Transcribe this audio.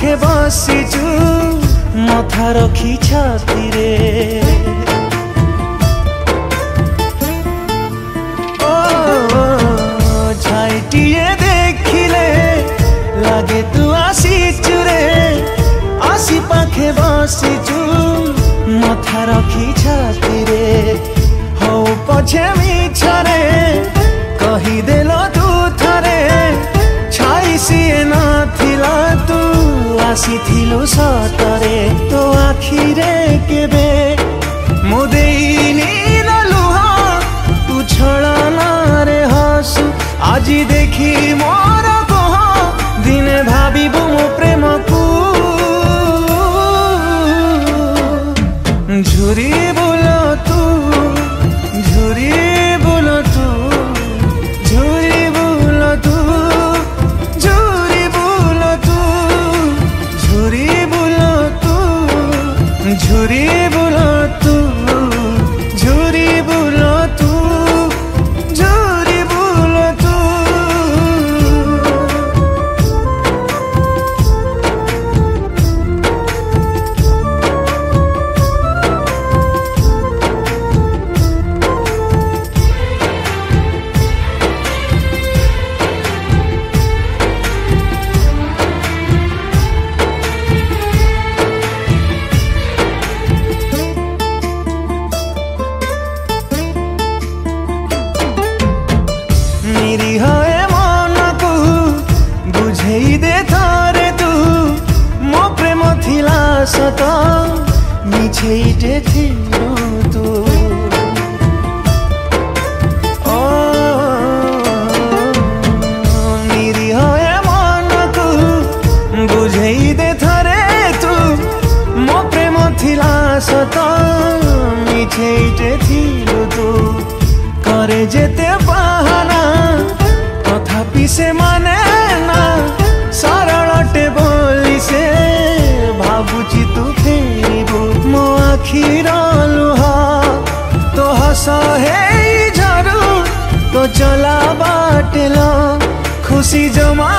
पाखे बसीचु मथा रखी छाती रे ओ छाइटिए देखिले लागे तू आसीचु रे आसी पाखे बसीचु मथा रखी छाती रे हो पछे मिछरे कहीदेल तू थरे छाई सीए नाथिला तू आसीथिलु सतरे तो आखिरे केबे मु देइनी लुहा तू छळना रे हसु आजी देखी मोर कह दिने भाबिबु मो प्रेम को झुरी बोलो तू झुरी बोलो तू झुरी बोलो तू झुरी बोलो तू झुरी बोलो तू झुरी बोलो तू झुरी बोलो तू झुरी बोलो तू निरीह मन को बुझेई दे थारे तू मो प्रेम थिला सत मिछेइटे थिलु तू ओ निरीह मन को बुझेई दे थारे तू मो प्रेम थिला सत मिछेइटे थिलु तू करे जेते बहाना तथापि से माने ना सरलटे बोली से भाबुची तू फेरिबु मो आखिर लुहा तो हस हे झरू तो चला बाटेल खुशी जमा